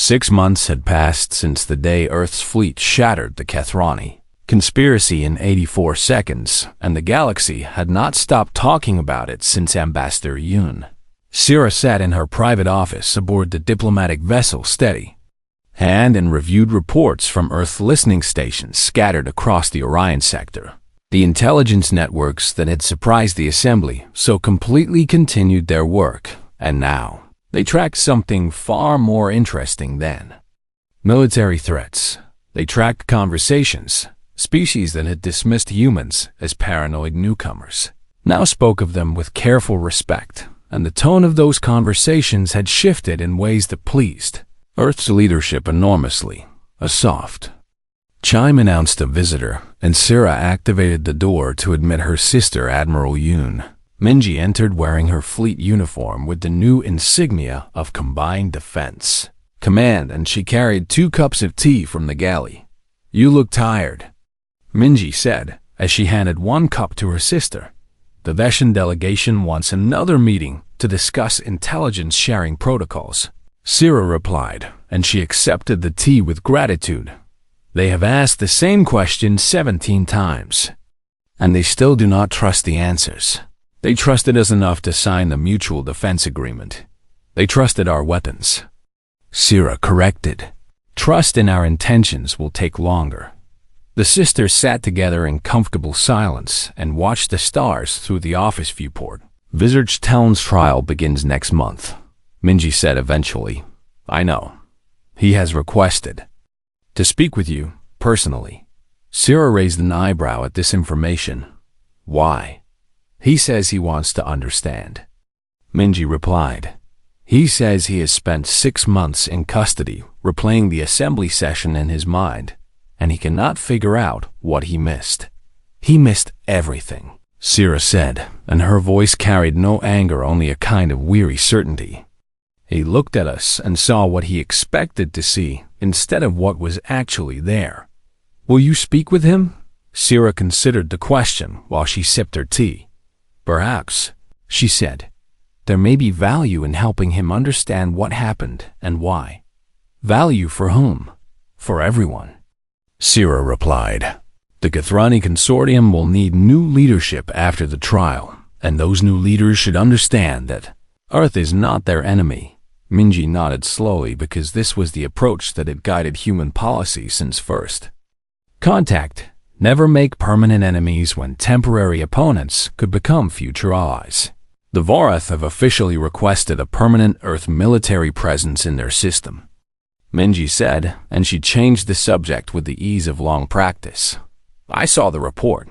6 months had passed since the day Earth's fleet shattered the Kethrani conspiracy in 84 seconds, and the galaxy had not stopped talking about it since Ambassador Yoon. Syrah sat in her private office aboard the diplomatic vessel Steady, and reviewed reports from Earth listening stations scattered across the Orion sector. The intelligence networks that had surprised the Assembly so completely continued their work, and now they tracked something far more interesting than military threats. They tracked conversations. Species that had dismissed humans as paranoid newcomers now spoke of them with careful respect, and the tone of those conversations had shifted in ways that pleased Earth's leadership enormously. A soft chime announced a visitor, and Syrah activated the door to admit her sister, Admiral Yoon. Minji entered wearing her fleet uniform with the new insignia of Combined Defense Command, and she carried 2 cups of tea from the galley. "You look tired," Minji said, as she handed 1 cup to her sister. "The Veshan delegation wants another meeting to discuss intelligence sharing protocols," Syrah replied, and she accepted the tea with gratitude. "They have asked the same question 17 times, and they still do not trust the answers. They trusted us enough to sign the mutual defense agreement. They trusted our weapons," Syrah corrected. "Trust in our intentions will take longer." The sisters sat together in comfortable silence and watched the stars through the office viewport. "Visage Talon's trial begins next month," Minji said eventually. "I know. He has requested to speak with you personally." Syrah raised an eyebrow at this information. "Why?" "He says he wants to understand," Minji replied. "He says he has spent 6 months in custody replaying the assembly session in his mind, and he cannot figure out what he missed." "He missed everything," Syrah said, and her voice carried no anger, only a kind of weary certainty. "He looked at us and saw what he expected to see instead of what was actually there." "Will you speak with him?" Syrah considered the question while she sipped her tea. "Perhaps," she said. "There may be value in helping him understand what happened and why." "Value for whom?" "For everyone," Syrah replied. "The Kethrani Consortium will need new leadership after the trial, and those new leaders should understand that Earth is not their enemy." Minji nodded slowly because this was the approach that had guided human policy since first contact. Never make permanent enemies when temporary opponents could become future allies. The Vorath have officially requested a permanent Earth military presence in their system, Minji said, and she changed the subject with the ease of long practice. "I saw the report.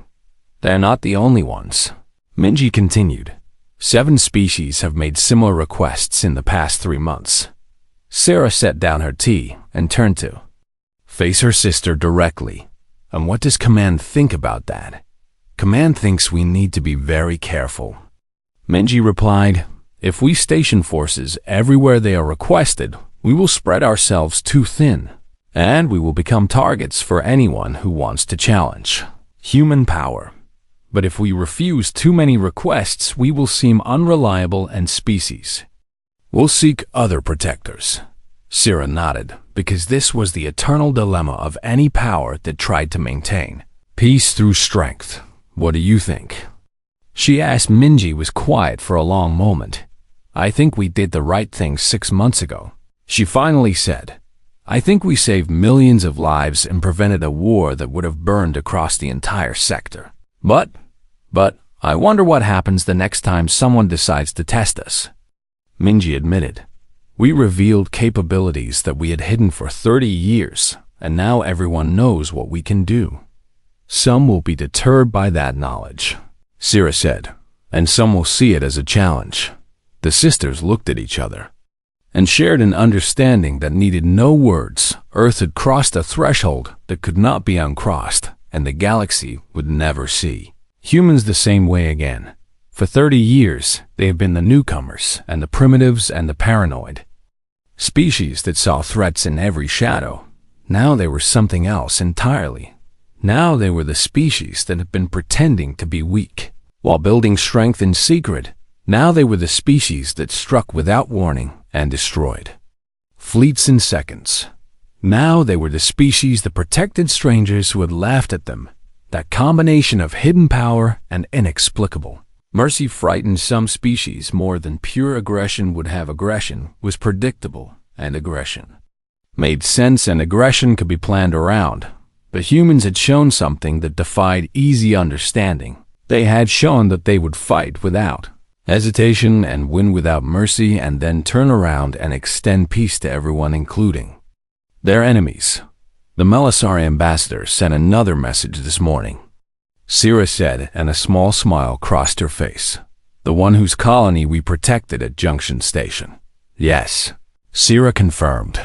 They're not the only ones," Minji continued. 7 species have made similar requests in the past 3 months. Syrah set down her tea and turned to face her sister directly. "And what does Command think about that?" "Command thinks we need to be very careful," Minji replied. "If we station forces everywhere they are requested, we will spread ourselves too thin, and we will become targets for anyone who wants to challenge human power. But if we refuse too many requests, we will seem unreliable and species will seek other protectors." Syrah nodded, because this was the eternal dilemma of any power that tried to maintain peace through strength. "What do you think?" she asked. Minji was quiet for a long moment. "I think we did the right thing 6 months ago," she finally said. "I think we saved millions of lives and prevented a war that would have burned across the entire sector. But I wonder what happens the next time someone decides to test us." Minji admitted. "We revealed capabilities that we had hidden for 30 years, and now everyone knows what we can do. Some will be deterred by that knowledge," Syrah said, "and some will see it as a challenge." The sisters looked at each other and shared an understanding that needed no words. Earth had crossed a threshold that could not be uncrossed, and the galaxy would never see humans the same way again. For 30 years, they have been the newcomers and the primitives and the paranoid species that saw threats in every shadow. Now they were something else entirely. Now they were the species that had been pretending to be weak while building strength in secret. Now they were the species that struck without warning and destroyed fleets in seconds. Now they were the species that protected strangers who had laughed at them. That combination of hidden power and inexplicable mercy frightened some species more than pure aggression would have. Aggression was predictable, and aggression made sense, and aggression could be planned around. But humans had shown something that defied easy understanding. They had shown that they would fight without hesitation and win without mercy, and then turn around and extend peace to everyone, including their enemies. The Melisari ambassador sent another message this morning, Sira said, and a small smile crossed her face. The one whose colony we protected at Junction Station. Yes, Sira confirmed.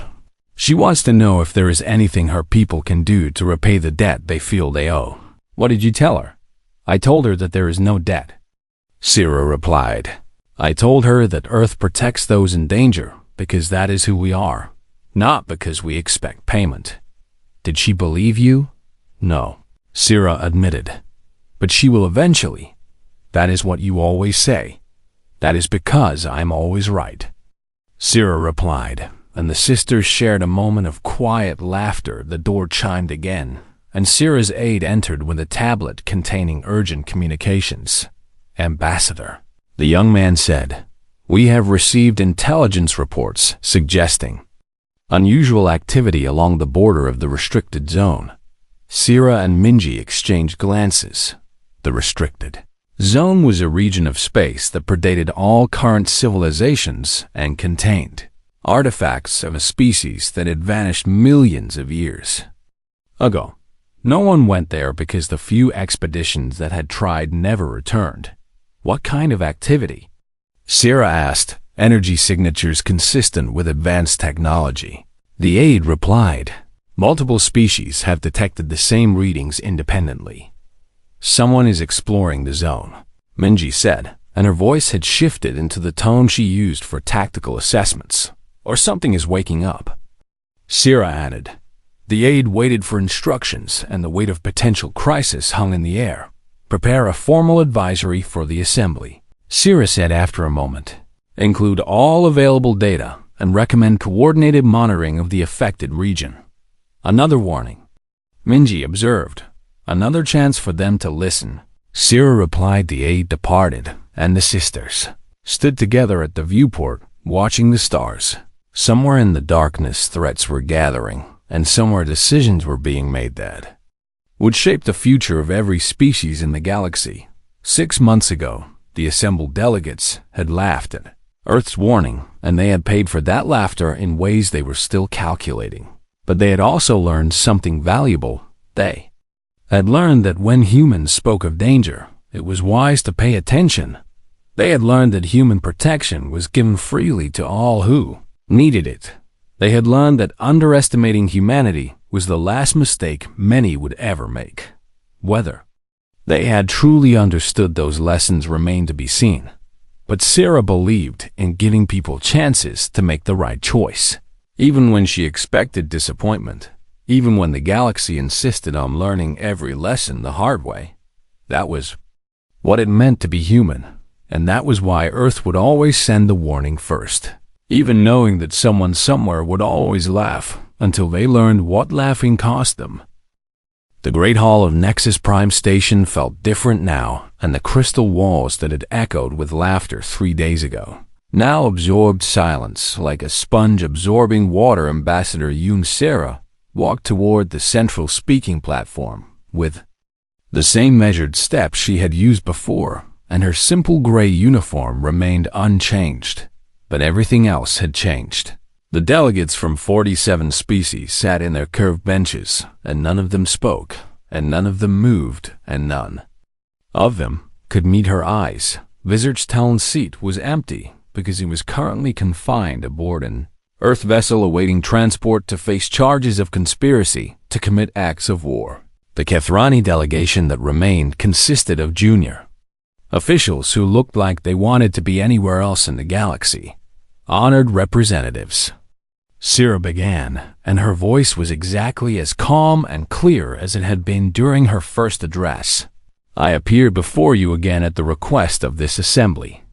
She wants to know if there is anything her people can do to repay the debt they feel they owe. What did you tell her? I told her that there is no debt. Sira replied. I told her that Earth protects those in danger because that is who we are, not because we expect payment. Did she believe you? No, Sira admitted. But she will eventually. That is what you always say. That is because I'm always right. Sira replied, and the sisters shared a moment of quiet laughter. The door chimed again, and Sira's aide entered with a tablet containing urgent communications. Ambassador, the young man said, we have received intelligence reports suggesting unusual activity along the border of the restricted zone. Sira and Minji exchanged glances. The restricted zone was a region of space that predated all current civilizations and contained artifacts of a species that had vanished millions of years ago. No one went there because the few expeditions that had tried never returned. What kind of activity? Sira asked. Energy signatures consistent with advanced technology. The aide replied. Multiple species have detected the same readings independently. Someone is exploring the zone, Minji said, and her voice had shifted into the tone she used for tactical assessments. Or something is waking up. Sira added. The aide waited for instructions, and the weight of potential crisis hung in the air. Prepare a formal advisory for the assembly, Sira said after a moment. Include all available data and recommend coordinated monitoring of the affected region. Another warning, Minji observed. Another chance for them to listen. Sira replied. The aide departed, and the sisters stood together at the viewport, watching the stars. Somewhere in the darkness, threats were gathering, and somewhere decisions were being made that would shape the future of every species in the galaxy. 6 months ago, the assembled delegates had laughed at Earth's warning, and they had paid for that laughter in ways they were still calculating. But they had also learned something valuable. They had learned that when humans spoke of danger, it was wise to pay attention. They had learned that human protection was given freely to all who needed it. They had learned that underestimating humanity was the last mistake many would ever make. Whether they had truly understood those lessons remained to be seen. But Sira believed in giving people chances to make the right choice, even when she expected disappointment, even when the galaxy insisted on learning every lesson the hard way. That was what it meant to be human, and that was why Earth would always send the warning first, even knowing that someone somewhere would always laugh until they learned what laughing cost them. The Great Hall of Nexus Prime Station felt different now, and the crystal walls that had echoed with laughter 3 days ago now absorbed silence like a sponge absorbing water. Ambassador Yoon Sera walked toward the central speaking platform with the same measured steps she had used before, and her simple gray uniform remained unchanged. But everything else had changed. The delegates from 47 species sat in their curved benches, and none of them spoke, and none of them moved, and none of them could meet her eyes. Vizard's Talon's seat was empty because he was currently confined aboard an Earth vessel awaiting transport to face charges of conspiracy to commit acts of war. The Kethrani delegation that remained consisted of junior officials who looked like they wanted to be anywhere else in the galaxy. Honored representatives. Sira began, and her voice was exactly as calm and clear as it had been during her first address. I appear before you again at the request of this assembly.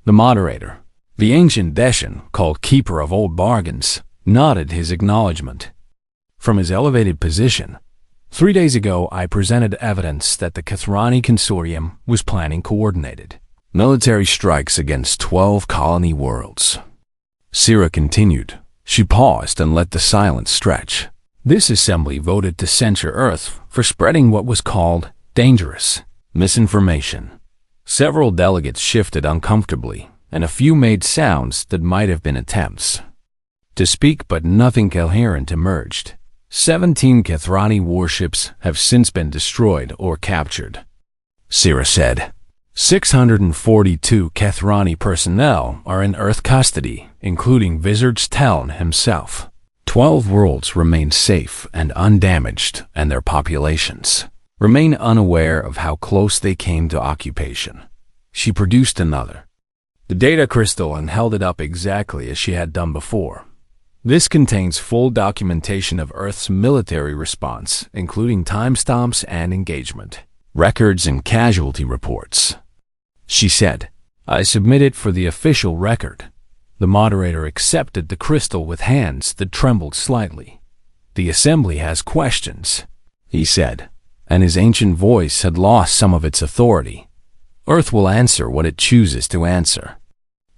The moderator, the ancient Deshan called Keeper of Old Bargains, nodded his acknowledgement. From his elevated position, 3 days ago I presented evidence that the Kathrani Consortium was planning coordinated military strikes against 12 colony worlds. Sira continued. She paused and let the silence stretch. This assembly voted to censure Earth for spreading what was called dangerous misinformation. Several delegates shifted uncomfortably, and a few made sounds that might have been attempts to speak, but nothing coherent emerged. 17 Kathrani warships have since been destroyed or captured, Sira said. 642 Kathrani personnel are in Earth custody, including Vizard's Talon himself. 12 worlds remain safe and undamaged, and their populations remain unaware of how close they came to occupation. She produced another, the data crystal, and held it up exactly as she had done before. This contains full documentation of Earth's military response, including timestamps and engagement records and casualty reports. She said, I submit it for the official record. The moderator accepted the crystal with hands that trembled slightly. The assembly has questions, he said, and his ancient voice had lost some of its authority. Earth will answer what it chooses to answer.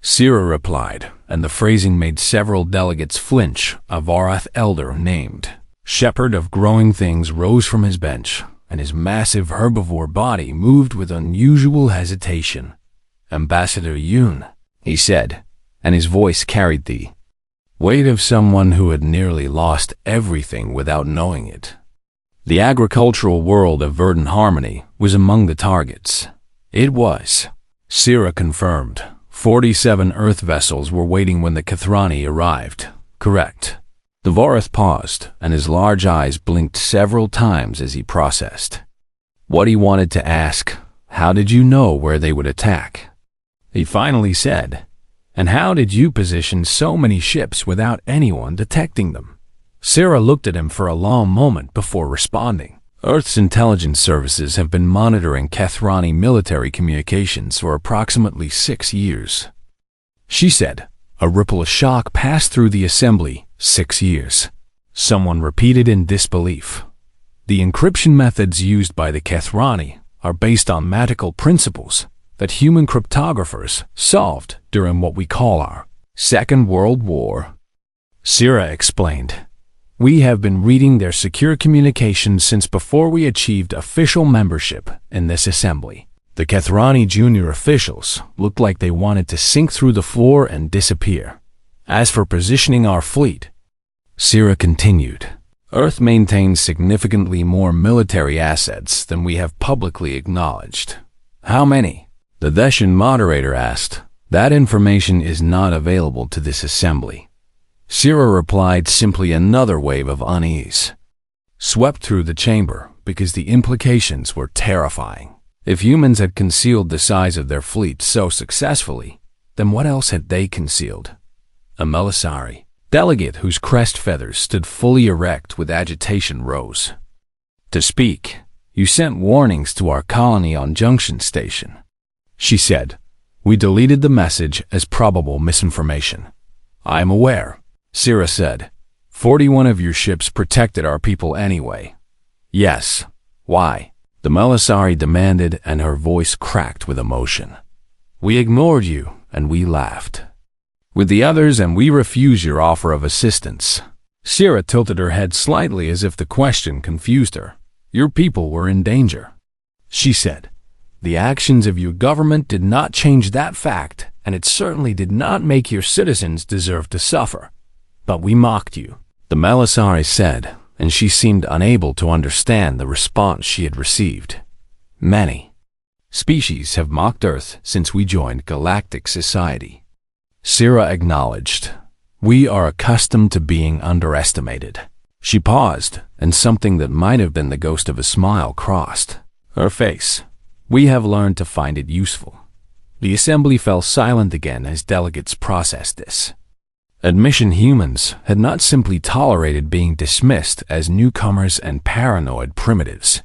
Sira replied, and the phrasing made several delegates flinch. A Varath elder named Shepherd of Growing Things rose from his bench, and his massive herbivore body moved with unusual hesitation. Ambassador Yoon, he said, and his voice carried the weight of someone who had nearly lost everything without knowing it. The agricultural world of Verdant Harmony was among the targets. It was, Sira confirmed. 47 Earth vessels were waiting when the Kathrani arrived. Correct. The Varath paused, and his large eyes blinked several times as he processed what he wanted to ask. How did you know where they would attack? He finally said, and how did you position so many ships without anyone detecting them? Sira looked at him for a long moment before responding. Earth's intelligence services have been monitoring Kathrani military communications for approximately 6 years, she said. A ripple of shock passed through the assembly. 6 years. Someone repeated in disbelief. The encryption methods used by the Kathrani are based on magical principles that human cryptographers solved during what we call our Second World War, Sira explained. We have been reading their secure communications since before we achieved official membership in this assembly. The Kathrani junior officials looked like they wanted to sink through the floor and disappear. As for positioning our fleet, Sira continued, Earth maintains significantly more military assets than we have publicly acknowledged. How many? The Deshan moderator asked. That information is not available to this assembly. Sira replied, simply another wave of unease swept through the chamber because the implications were terrifying. If humans had concealed the size of their fleet so successfully, then what else had they concealed? A Melisari delegate whose crest feathers stood fully erect with agitation rose to speak. You sent warnings to our colony on Junction Station, she said. We deleted the message as probable misinformation. I am aware, Sira said. 41 of your ships protected our people anyway. Yes. Why? The Melisari demanded, and her voice cracked with emotion. We ignored you, and we laughed with the others, and we refuse your offer of assistance. Sira tilted her head slightly as if the question confused her. Your people were in danger, she said. The actions of your government did not change that fact, and it certainly did not make your citizens deserve to suffer. But we mocked you, the Melisari said, and she seemed unable to understand the response she had received. Many species have mocked Earth since we joined Galactic Society, Sira acknowledged. We are accustomed to being underestimated. She paused, and something that might have been the ghost of a smile crossed her face. We have learned to find it useful. The assembly fell silent again as delegates processed this. Admission humans had not simply tolerated being dismissed as newcomers and paranoid primitives.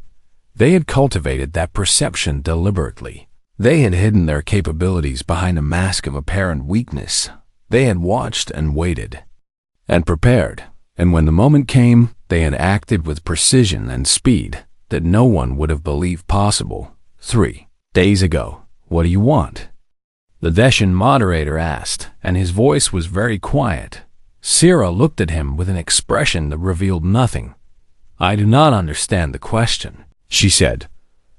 They had cultivated that perception deliberately. They had hidden their capabilities behind a mask of apparent weakness. They had watched and waited and prepared, and when the moment came, they had acted with precision and speed that no one would have believed possible. 3 days ago, what do you want? The Veshan moderator asked, and his voice was very quiet. Sierra looked at him with an expression that revealed nothing. I do not understand the question, she said.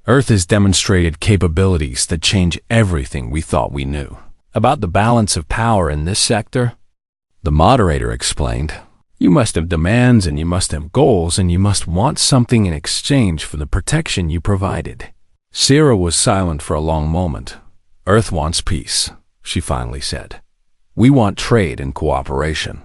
Earth has demonstrated capabilities that change everything we thought we knew. About the balance of power in this sector? The moderator explained. You must have demands and you must have goals and you must want something in exchange for the protection you provided. Sierra was silent for a long moment. Earth wants peace, she finally said. We want trade and cooperation.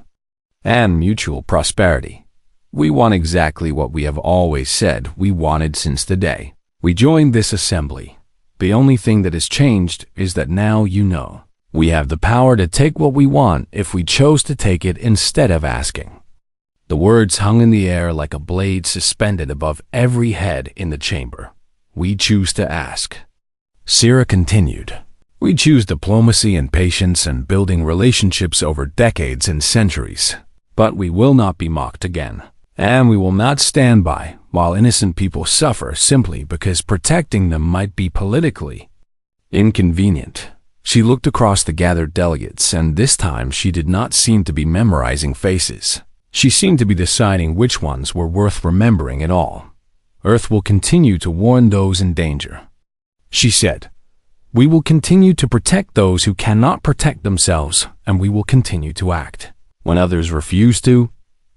And mutual prosperity. We want exactly what we have always said we wanted since the day we joined this assembly. The only thing that has changed is that now you know. We have the power to take what we want if we chose to take it instead of asking. The words hung in the air like a blade suspended above every head in the chamber. We choose to ask. Sierra continued. We choose diplomacy and patience and building relationships over decades and centuries. But we will not be mocked again. And we will not stand by while innocent people suffer simply because protecting them might be politically inconvenient. She looked across the gathered delegates, and this time she did not seem to be memorizing faces. She seemed to be deciding which ones were worth remembering at all. Earth will continue to warn those in danger, she said. We will continue to protect those who cannot protect themselves, and we will continue to act when others refuse to.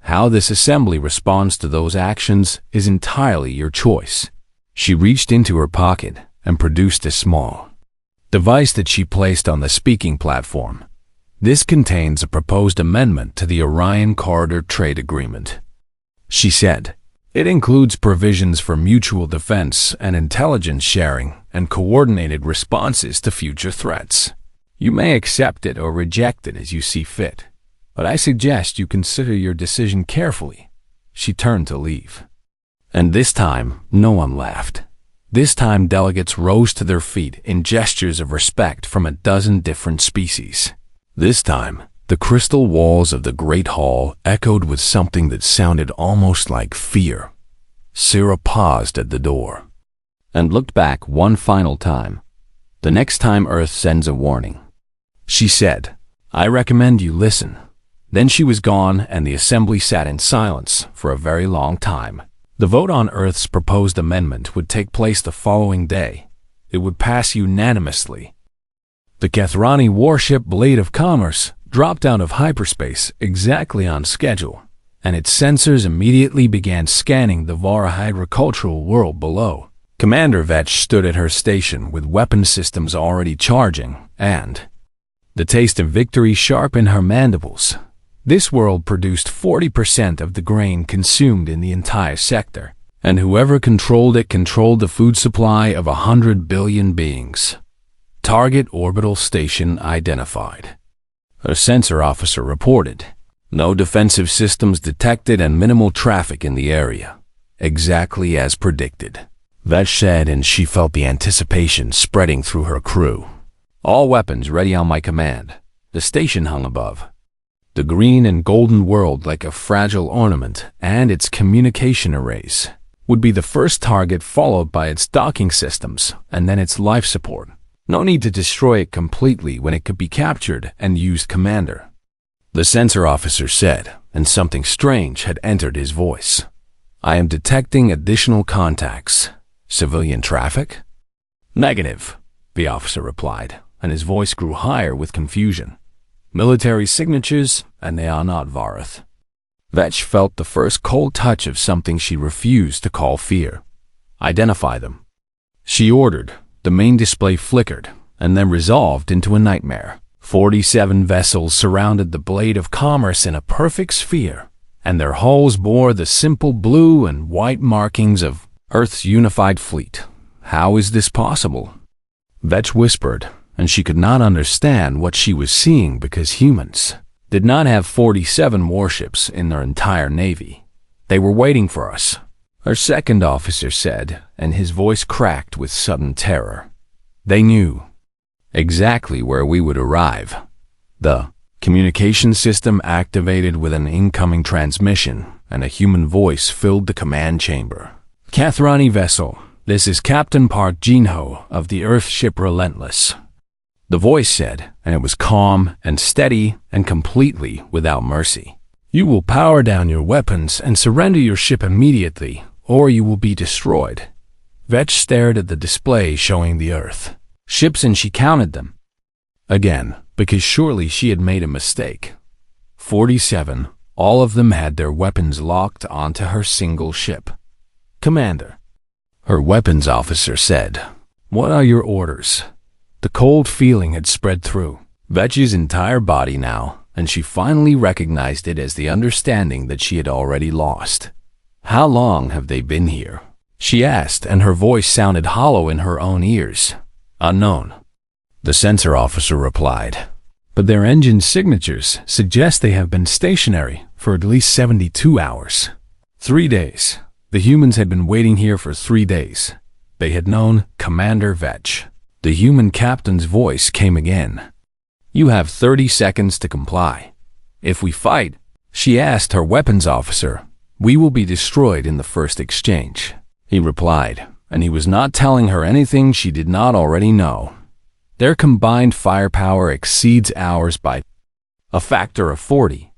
How this assembly responds to those actions is entirely your choice. She reached into her pocket and produced a small device that she placed on the speaking platform. This contains a proposed amendment to the Orion Corridor Trade Agreement, she said. It includes provisions for mutual defense and intelligence sharing and coordinated responses to future threats. You may accept it or reject it as you see fit, but I suggest you consider your decision carefully. She turned to leave. And this time, no one laughed. This time, delegates rose to their feet in gestures of respect from a dozen different species. This time, the crystal walls of the great hall echoed with something that sounded almost like fear. Sierra paused at the door and looked back one final time. The next time Earth sends a warning, she said, I recommend you listen. Then she was gone, and the assembly sat in silence for a very long time. The vote on Earth's proposed amendment would take place the following day. It would pass unanimously. The Kethrani warship Blade of Commerce dropped out of hyperspace exactly on schedule, and its sensors immediately began scanning the Vara agricultural world below. Commander Vetch stood at her station with weapon systems already charging, and the taste of victory sharp in her mandibles. This world produced 40% of the grain consumed in the entire sector, and whoever controlled it controlled the food supply of 100 billion beings. Target orbital station identified. A sensor officer reported. No defensive systems detected and minimal traffic in the area. Exactly as predicted, Vetch said, and she felt the anticipation spreading through her crew. All weapons ready on my command. The station hung above the green and golden world like a fragile ornament, and its communication arrays would be the first target, followed by its docking systems and then its life support. No need to destroy it completely when it could be captured and used, Commander, the sensor officer said, and something strange had entered his voice. I am detecting additional contacts. Civilian traffic? Negative, the officer replied, and his voice grew higher with confusion. Military signatures, and they are not Varath. Vetch felt the first cold touch of something she refused to call fear. Identify them, she ordered. The main display flickered, and then resolved into a nightmare. 47 vessels surrounded the Blade of Commerce in a perfect sphere, and their hulls bore the simple blue and white markings of Earth's unified fleet. How is this possible? Vetch whispered, and she could not understand what she was seeing because humans did not have 47 warships in their entire navy. They were waiting for us, her second officer said, and his voice cracked with sudden terror. They knew exactly where we would arrive. The Communication system activated with an incoming transmission, and a human voice filled the command chamber. Kathrani vessel, this is Captain Park Jinho of the Earth ship Relentless. The voice said, and it was calm and steady and completely without mercy. You will power down your weapons and surrender your ship immediately, or you will be destroyed. Vetch stared at the display showing the Earth ships, and she counted them. Again, because surely she had made a mistake. 47, all of them had their weapons locked onto her single ship. Commander, her weapons officer said, what are your orders? The cold feeling had spread through Vetch's entire body now, and she finally recognized it as the understanding that she had already lost. How long have they been here? She asked, and her voice sounded hollow in her own ears. Unknown. The sensor officer replied, but their engine signatures suggest they have been stationary for at least 72 hours. 3 days. The humans had been waiting here for 3 days. They had known Commander Vetch. The human captain's voice came again. You have 30 seconds to comply. If we fight, she asked her weapons officer, we will be destroyed in the first exchange. He replied, and he was not telling her anything she did not already know. Their combined firepower exceeds ours by a factor of 40.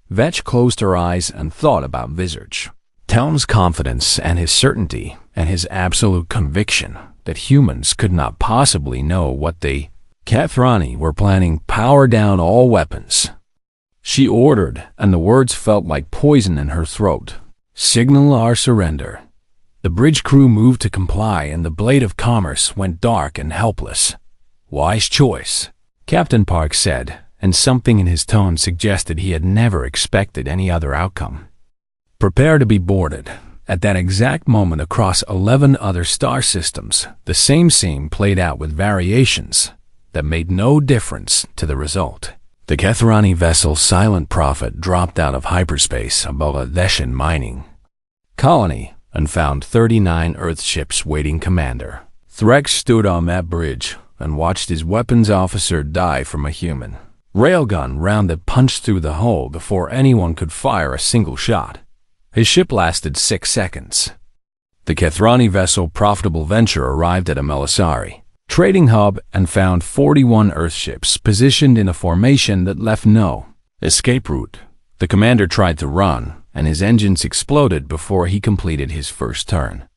Vetch closed her eyes and thought about Visage. Telm's confidence and his certainty and his absolute conviction that humans could not possibly know what they, Kathrani, were planning power down all weapons. She ordered, and the words felt like poison in her throat. Signal our surrender. The bridge crew moved to comply, and the blade of commerce went dark and helpless. Wise choice, Captain Park said, and something in his tone suggested he had never expected any other outcome. Prepare to be boarded. At that exact moment, across 11 other star systems, the same scene played out with variations that made no difference to the result. The Kathrani vessel Silent Prophet dropped out of hyperspace above a Leshan mining colony and found 39 Earth ships waiting commander. Threx stood on that bridge and watched his weapons officer die from a human railgun round that punched through the hull before anyone could fire a single shot. His ship lasted 6 seconds. The Kathrani vessel Profitable Venture arrived at a Melisari trading hub and found 41 Earth ships positioned in a formation that left no escape route. The commander tried to run, and his engines exploded before he completed his first turn.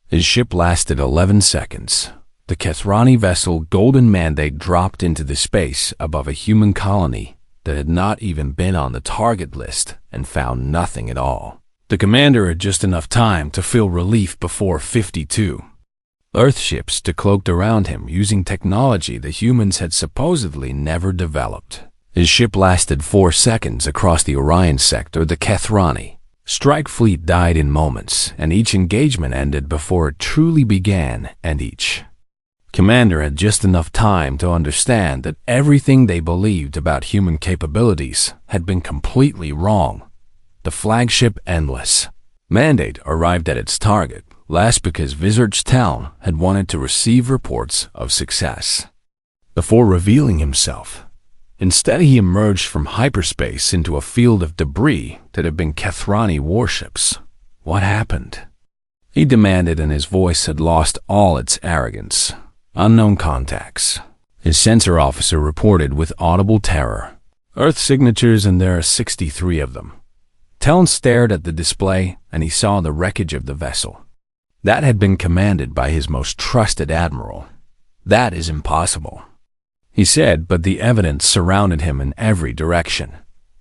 His ship lasted 11 seconds. The Kathrani vessel Golden Mandate dropped into the space above a human colony that had not even been on the target list and found nothing at all. The commander had just enough time to feel relief before 52 Earth ships decloaked around him using technology the humans had supposedly never developed. His ship lasted 4 seconds across the Orion sector. The Kathrani strike fleet died in moments, and each engagement ended before it truly began, and each commander had just enough time to understand that everything they believed about human capabilities had been completely wrong. The flagship Endless Mandate arrived at its target, last because Visage Town had wanted to receive reports of success before revealing himself. Instead, he emerged from hyperspace into a field of debris that had been Kathrani warships. What happened? He demanded, and his voice had lost all its arrogance. Unknown contacts. His sensor officer reported with audible terror. Earth signatures, and there are 63 of them. Teln stared at the display, and he saw the wreckage of the vessel. That had been commanded by his most trusted admiral. That is impossible, he said, but the evidence surrounded him in every direction.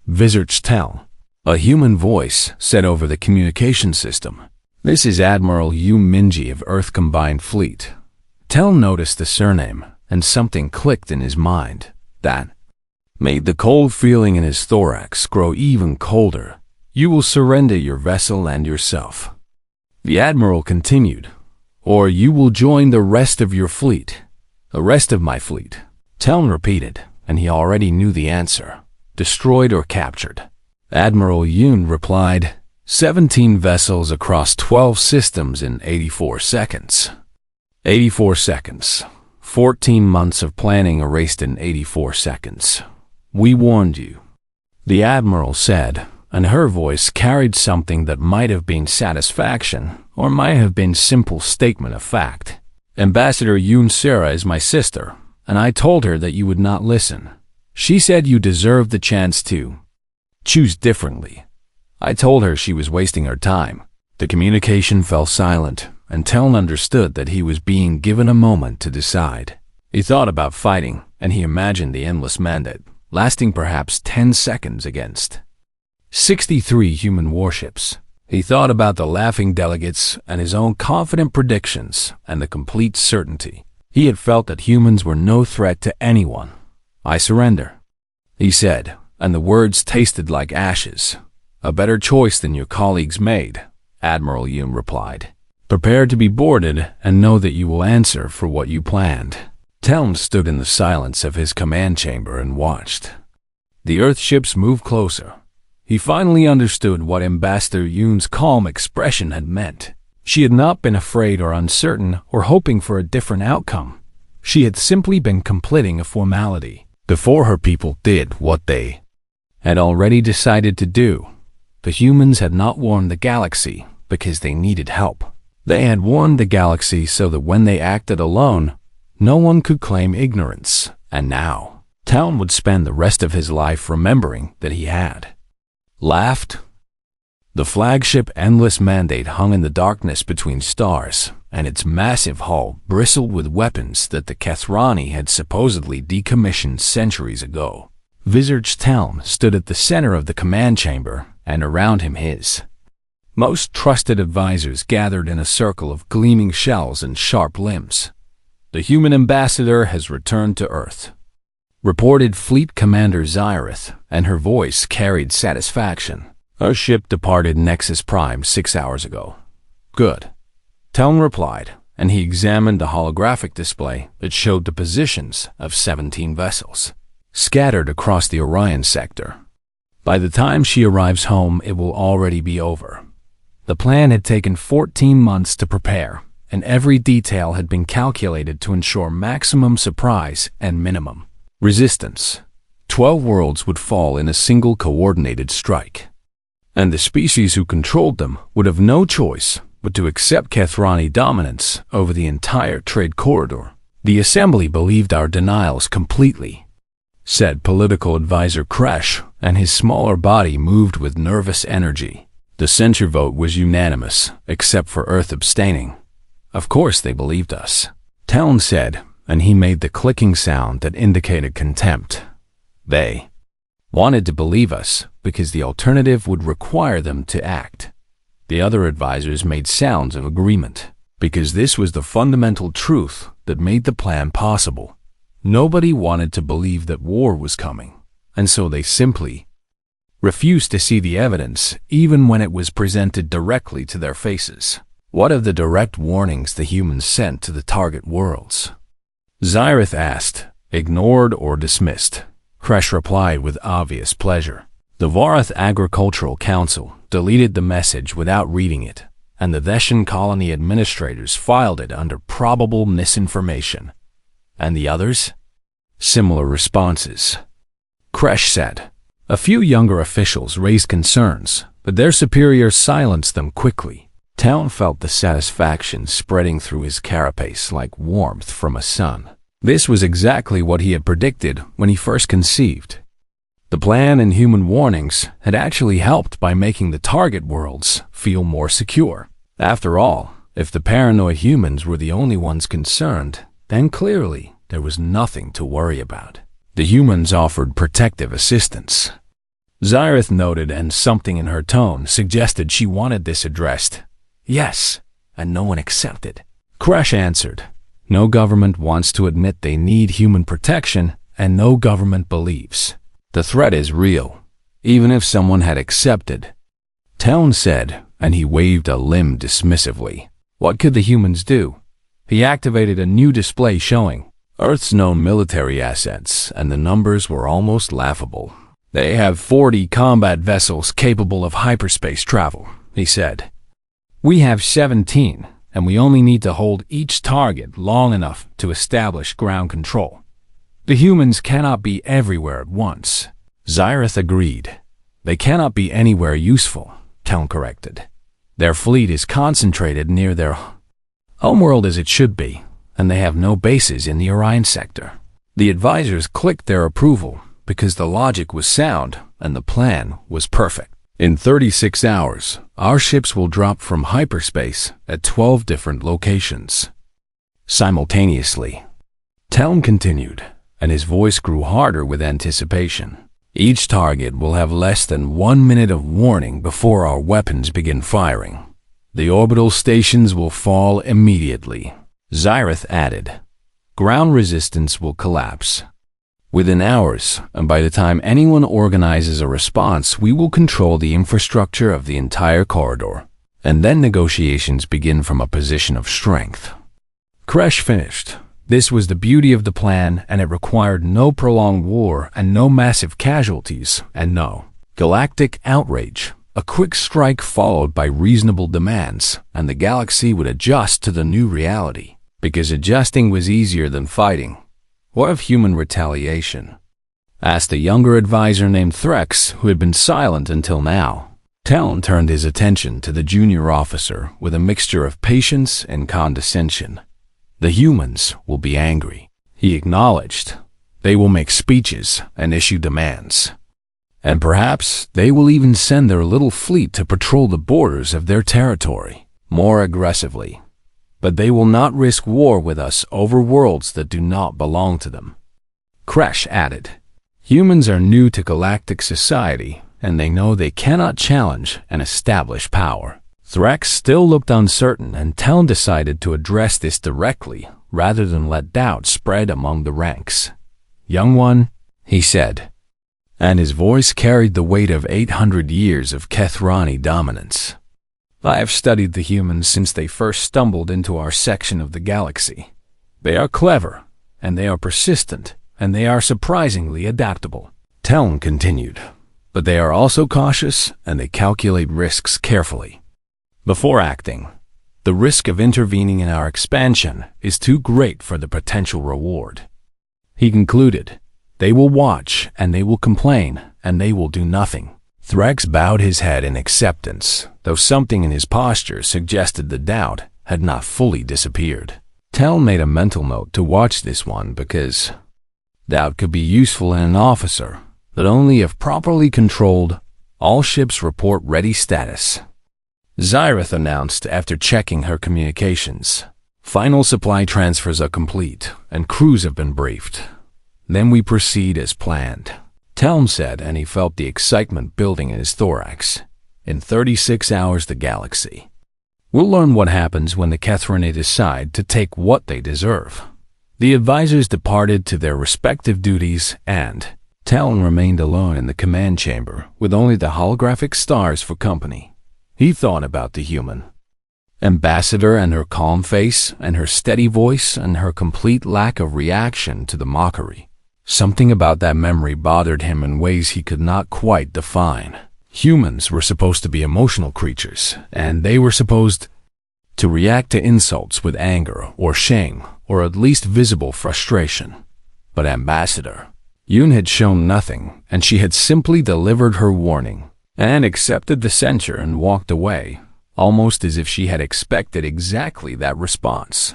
Visage Teln, a human voice, said over the communication system. This is Admiral Yu Minji of Earth Combined Fleet. Teln noticed the surname, and something clicked in his mind. That made the cold feeling in his thorax grow even colder. You will surrender your vessel and yourself, the admiral continued, or you will join the rest of your fleet. The rest of my fleet, Teln repeated, and he already knew the answer. Destroyed or captured. Admiral Yoon replied, 17 vessels across 12 systems in 84 seconds. 84 seconds. 14 months of planning erased in 84 seconds. We warned you," the Admiral said, and her voice carried something that might have been satisfaction or might have been simple statement of fact. "Ambassador Yoon Sera is my sister, and I told her that you would not listen. She said you deserved the chance to choose differently. I told her she was wasting her time." The communication fell silent, and Teln understood that he was being given a moment to decide. He thought about fighting, and he imagined the endless mandate, lasting perhaps 10 seconds against 63 human warships. He thought about the laughing delegates and his own confident predictions and the complete certainty. He had felt that humans were no threat to anyone. "I surrender," he said, and the words tasted like ashes. "A better choice than your colleagues made," Admiral Yoon replied. "Prepare to be boarded and know that you will answer for what you planned." Teln stood in the silence of his command chamber and watched the Earth ships move closer. He finally understood what Ambassador Yoon's calm expression had meant. She had not been afraid or uncertain or hoping for a different outcome. She had simply been completing a formality before her people did what they had already decided to do. The humans had not warned the galaxy because they needed help. They had warned the galaxy so that when they acted alone, no one could claim ignorance. And now, Town would spend the rest of his life remembering that he had laughed. The flagship Endless Mandate hung in the darkness between stars, and its massive hull bristled with weapons that the Kethrani had supposedly decommissioned centuries ago. Visaged Telm stood at the center of the command chamber, and around him his most trusted advisors gathered in a circle of gleaming shells and sharp limbs. "The human ambassador has returned to Earth," reported Fleet Commander Zyrith, and her voice carried satisfaction. "Our ship departed Nexus Prime 6 hours ago." "Good," Teln replied, and he examined the holographic display that showed the positions of 17 vessels scattered across the Orion sector. "By the time she arrives home, it will already be over." The plan had taken 14 months to prepare, and every detail had been calculated to ensure maximum surprise and minimum resistance. 12 worlds would fall in a single coordinated strike, and the species who controlled them would have no choice but to accept Kethrani dominance over the entire trade corridor. "The Assembly believed our denials completely," said political advisor Kresh, and his smaller body moved with nervous energy. "The censure vote was unanimous, except for Earth abstaining. Of course they believed us," Teln said, and he made the clicking sound that indicated contempt. "They wanted to believe us because the alternative would require them to act." The other advisors made sounds of agreement, because this was the fundamental truth that made the plan possible. Nobody wanted to believe that war was coming, and so they simply refused to see the evidence, even when it was presented directly to their faces. "What of the direct warnings the humans sent to the target worlds?" Zyrith asked. "Ignored or dismissed," Kresh replied with obvious pleasure. "The Varath Agricultural Council deleted the message without reading it, and the Veshan colony administrators filed it under probable misinformation." "And the others?" Similar responses, Kresh said. A few younger officials raised concerns, but their superiors silenced them quickly. Town felt the satisfaction spreading through his carapace like warmth from a sun. This was exactly what he had predicted when he first conceived. The plan and human warnings had actually helped by making the target worlds feel more secure. After all, if the paranoid humans were the only ones concerned, then clearly there was nothing to worry about. The humans offered protective assistance, Zyrith noted, and something in her tone suggested she wanted this addressed. "Yes, and no one accepted," Kresh answered. "No government wants to admit they need human protection, and no government believes the threat is real, even if someone had accepted," Teln said, and he waved a limb dismissively. What could the humans do? He activated a new display showing Earth's known military assets, and the numbers were almost laughable. "They have 40 combat vessels capable of hyperspace travel," he said. "We have 17, and we only need to hold each target long enough to establish ground control." The humans cannot be everywhere at once. Zyrith agreed. They cannot be anywhere useful, Talon corrected. Their fleet is concentrated near their homeworld as it should be, and they have no bases in the Orion sector. The advisors clicked their approval because the logic was sound and the plan was perfect. In 36 hours, our ships will drop from hyperspace at 12 different locations. Simultaneously, Talon continued, and his voice grew harder with anticipation. Each target will have less than 1 minute of warning before our weapons begin firing. The orbital stations will fall immediately. Zyrith added, ground resistance will collapse. Within hours, and by the time anyone organizes a response, we will control the infrastructure of the entire corridor. And then negotiations begin from a position of strength. Kresh finished. This was the beauty of the plan, and it required no prolonged war and no massive casualties and no galactic outrage. A quick strike followed by reasonable demands, and the galaxy would adjust to the new reality, because adjusting was easier than fighting. What of human retaliation? Asked a younger advisor named Threx, who had been silent until now. Talon turned his attention to the junior officer with a mixture of patience and condescension. The humans will be angry, he acknowledged. They will make speeches and issue demands. And perhaps they will even send their little fleet to patrol the borders of their territory more aggressively. But they will not risk war with us over worlds that do not belong to them. Kresh added, humans are new to galactic society, and they know they cannot challenge an established power. Threx still looked uncertain, and Talon decided to address this directly rather than let doubt spread among the ranks. Young one, he said, and his voice carried the weight of 800 years of Kethrani dominance. I have studied the humans since they first stumbled into our section of the galaxy. They are clever, and they are persistent, and they are surprisingly adaptable. Talon continued, but they are also cautious, and they calculate risks carefully. Before acting, the risk of intervening in our expansion is too great for the potential reward. He concluded, they will watch, and they will complain, and they will do nothing. Threx bowed his head in acceptance, though something in his posture suggested the doubt had not fully disappeared. Talon made a mental note to watch this one because doubt could be useful in an officer, but only if properly controlled. All ships report ready status. Zyrith announced after checking her communications. Final supply transfers are complete, and crews have been briefed. Then we proceed as planned. Talon said, and he felt the excitement building in his thorax. In 36 hours, the galaxy. We'll learn what happens when the Kethrani decide to take what they deserve. The advisors departed to their respective duties, and Talon remained alone in the command chamber with only the holographic stars for company. He thought about the human ambassador and her calm face and her steady voice and her complete lack of reaction to the mockery. Something about that memory bothered him in ways he could not quite define. Humans were supposed to be emotional creatures, and they were supposed to react to insults with anger or shame or at least visible frustration. But Ambassador Yoon had shown nothing, and she had simply delivered her warning and accepted the censure and walked away, almost as if she had expected exactly that response.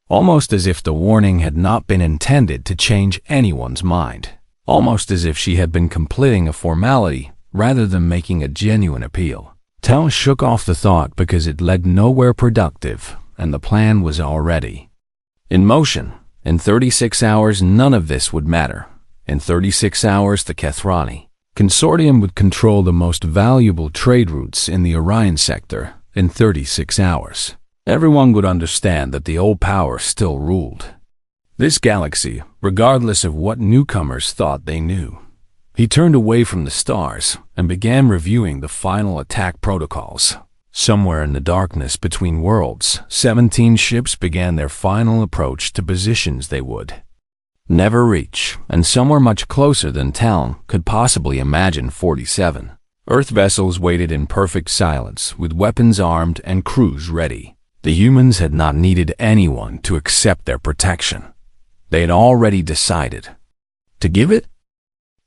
Almost as if the warning had not been intended to change anyone's mind. Almost as if she had been completing a formality rather than making a genuine appeal. Talon shook off the thought because it led nowhere productive, and the plan was already in motion. In 36 hours, none of this would matter. In 36 hours, the Kethrani Consortium would control the most valuable trade routes in the Orion sector. In 36 hours, everyone would understand that the old power still ruled this galaxy, regardless of what newcomers thought they knew. He turned away from the stars and began reviewing the final attack protocols. Somewhere in the darkness between worlds, 17 ships began their final approach to positions they would never reach, and somewhere much closer than Talon could possibly imagine 47. Earth vessels waited in perfect silence, with weapons armed and crews ready. The humans had not needed anyone to accept their protection. They had already decided, To give it?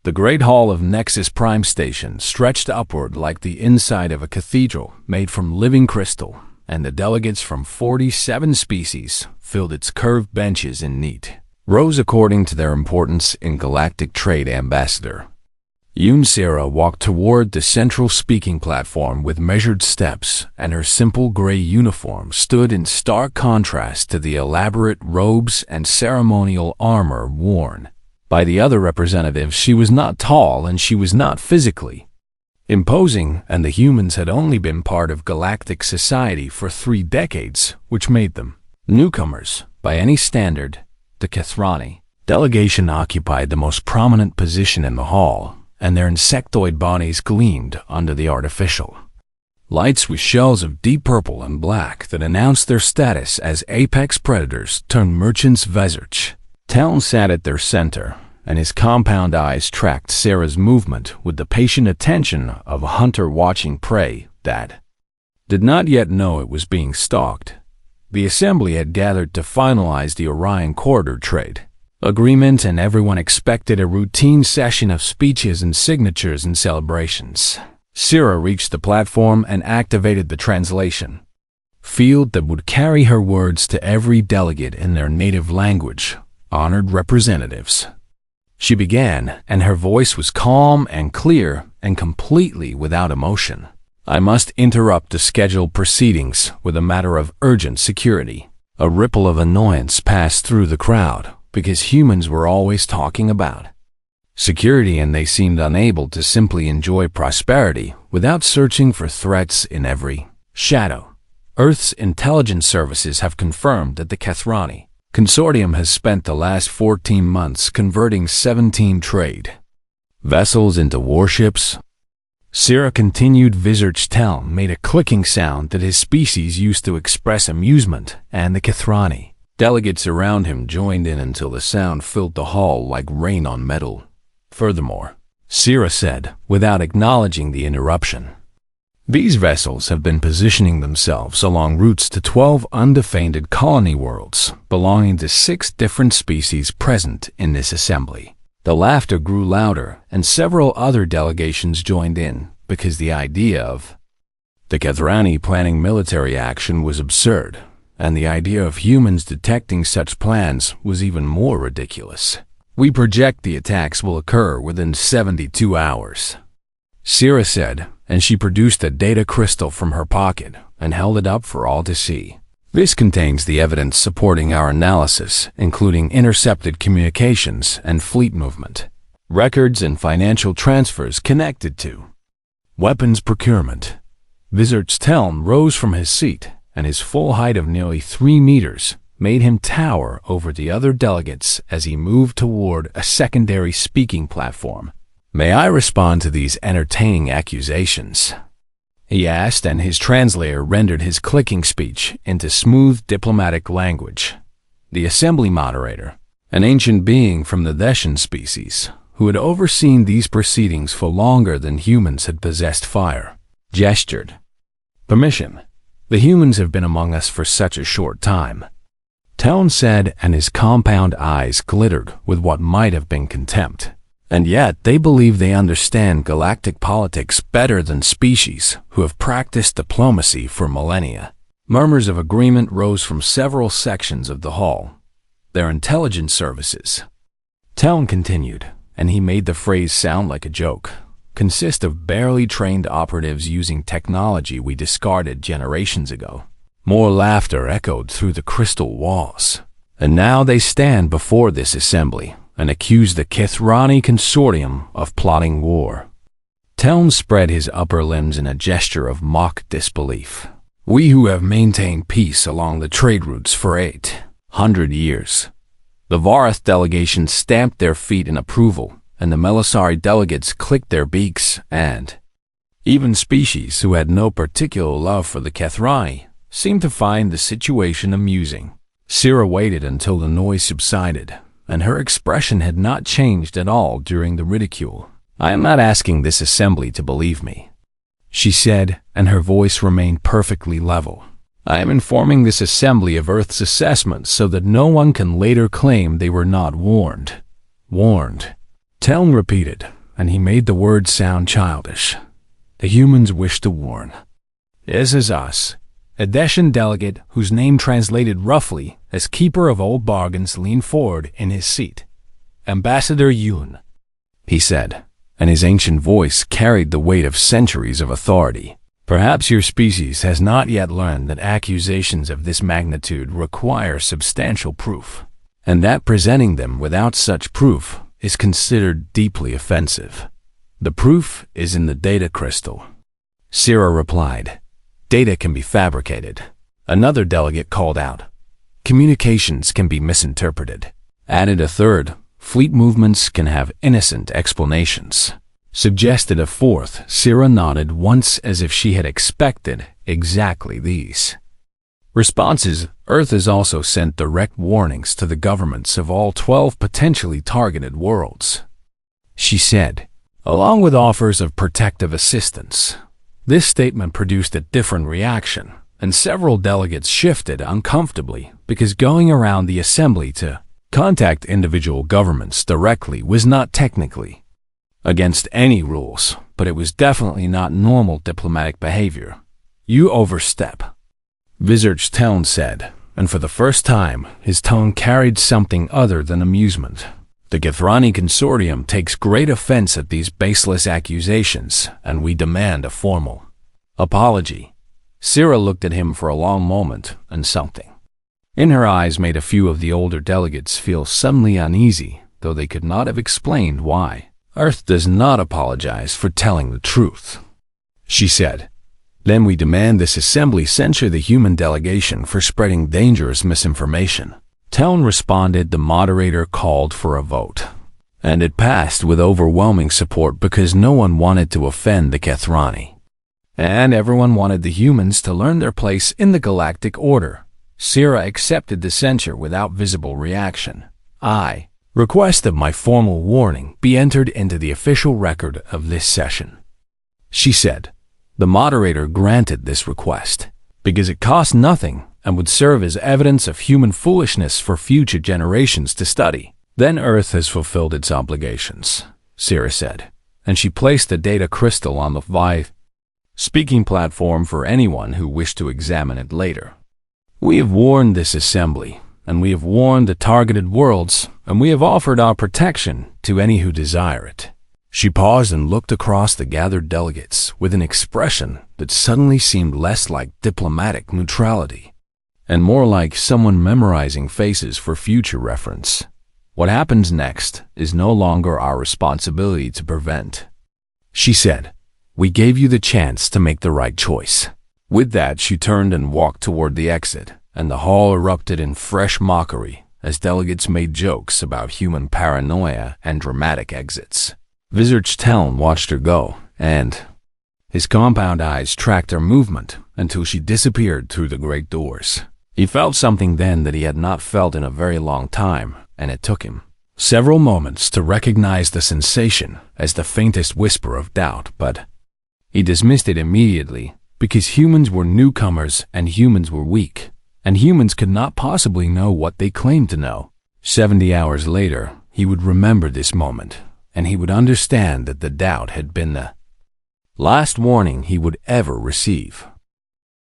The great hall of Nexus Prime Station stretched upward like the inside of a cathedral made from living crystal, and the delegates from 47 species filled its curved benches in neat rows according to their importance in galactic trade ambassador. Yunsira walked toward the central speaking platform with measured steps, and her simple gray uniform stood in stark contrast to the elaborate robes and ceremonial armor worn by the other representatives. She was not tall and she was not physically imposing, and the humans had only been part of galactic society for 3 decades, which made them newcomers by any standard. The Kethrani delegation occupied the most prominent position in the hall, and their insectoid bodies gleamed under the artificial lights with shells of deep purple and black that announced their status as apex predators turned merchants Vezirch. Talon sat at their center, and his compound eyes tracked Sarah's movement with the patient attention of a hunter watching prey that did not yet know it was being stalked. The assembly had gathered to finalize the Orion Corridor trade agreement, and everyone expected a routine session of speeches and signatures and celebrations. Sarah reached the platform and activated the translation field that would carry her words to every delegate in their native language. Honored representatives. She began, and her voice was calm and clear and completely without emotion. I must interrupt the scheduled proceedings with a matter of urgent security. A ripple of annoyance passed through the crowd because humans were always talking about security, and they seemed unable to simply enjoy prosperity without searching for threats in every shadow. Earth's intelligence services have confirmed that the Kethrani Consortium has spent the last 14 months converting 17 trade vessels into warships. Sarah continued. Vezirch Telm made a clicking sound that his species used to express amusement, and the Kethrani delegates around him joined in until the sound filled the hall like rain on metal. Furthermore, Sarah said, without acknowledging the interruption, these vessels have been positioning themselves along routes to 12 undefended colony worlds belonging to 6 different species present in this assembly. The laughter grew louder, and several other delegations joined in because the idea of the Kethrani planning military action was absurd, and the idea of humans detecting such plans was even more ridiculous. We project the attacks will occur within 72 hours, Sarah said, and she produced a data crystal from her pocket and held it up for all to see. This contains the evidence supporting our analysis, including intercepted communications and fleet movement, records and financial transfers connected to weapons procurement. Vezirch Telm rose from his seat, and his full height of nearly 3 meters made him tower over the other delegates as he moved toward a secondary speaking platform. May I respond to these entertaining accusations? He asked, and his translator rendered his clicking speech into smooth diplomatic language. The assembly moderator, an ancient being from the Theshan species, who had overseen these proceedings for longer than humans had possessed fire, gestured. Permission. The humans have been among us for such a short time, Telm said, and his compound eyes glittered with what might have been contempt. And yet they believe they understand galactic politics better than species who have practiced diplomacy for millennia. Murmurs of agreement rose from several sections of the hall. Their intelligence services, Telm continued, and he made the phrase sound like a joke, consist of barely trained operatives using technology we discarded generations ago. More laughter echoed through the crystal walls. And now they stand before this assembly and accuse the Kethrani Consortium of plotting war. Telm spread his upper limbs in a gesture of mock disbelief. We who have maintained peace along the trade routes for 800 years. The Varath delegation stamped their feet in approval, and the Melisari delegates clicked their beaks, and even species who had no particular love for the Kethrani seemed to find the situation amusing. Sarah waited until the noise subsided, and her expression had not changed at all during the ridicule. I am not asking this assembly to believe me, she said, and her voice remained perfectly level. I am informing this assembly of Earth's assessments so that no one can later claim they were not warned. Teln repeated, and he made the words sound childish. The humans wish to warn. This is us. A Deshan delegate, whose name translated roughly as Keeper of Old Bargains, leaned forward in his seat. Ambassador Yun, he said, and his ancient voice carried the weight of centuries of authority. Perhaps your species has not yet learned that accusations of this magnitude require substantial proof, and that presenting them without such proof is considered deeply offensive. The proof is in the data crystal. Sira replied, data can be fabricated. Another delegate called out, communications can be misinterpreted. Added a third, fleet movements can have innocent explanations. Suggested a fourth. Sira nodded once as if she had expected exactly these responses. Earth has also sent direct warnings to the governments of all 12 potentially targeted worlds, she said, along with offers of protective assistance. This statement produced a different reaction, and several delegates shifted uncomfortably because going around the assembly to contact individual governments directly was not technically against any rules, but it was definitely not normal diplomatic behavior. You overstep, Vizir's tone said, and for the first time, his tone carried something other than amusement. The Githrani Consortium takes great offense at these baseless accusations, and we demand a formal apology. Sira looked at him for a long moment, and something in her eyes made a few of the older delegates feel suddenly uneasy, though they could not have explained why. Earth does not apologize for telling the truth, she said. Then we demand this assembly censure the human delegation for spreading dangerous misinformation. Teln responded. The moderator called for a vote, and it passed with overwhelming support because no one wanted to offend the Githrani, and everyone wanted the humans to learn their place in the galactic order. Sira accepted the censure without visible reaction. I request that my formal warning be entered into the official record of this session, she said. The moderator granted this request because it cost nothing and would serve as evidence of human foolishness for future generations to study. Then Earth has fulfilled its obligations, Sira said, and she placed the data crystal on the live speaking platform for anyone who wished to examine it later. We have warned this assembly, and we have warned the targeted worlds, and we have offered our protection to any who desire it. She paused and looked across the gathered delegates with an expression that suddenly seemed less like diplomatic neutrality and more like someone memorizing faces for future reference. What happens next is no longer our responsibility to prevent, she said. We gave you the chance to make the right choice. With that, she turned and walked toward the exit, and the hall erupted in fresh mockery as delegates made jokes about human paranoia and dramatic exits. Vizirch Teln watched her go, and his compound eyes tracked her movement until she disappeared through the great doors. He felt something then that he had not felt in a very long time, and it took him several moments to recognize the sensation as the faintest whisper of doubt, but he dismissed it immediately because humans were newcomers and humans were weak, and humans could not possibly know what they claimed to know. 70 hours later, he would remember this moment, and he would understand that the doubt had been the last warning he would ever receive.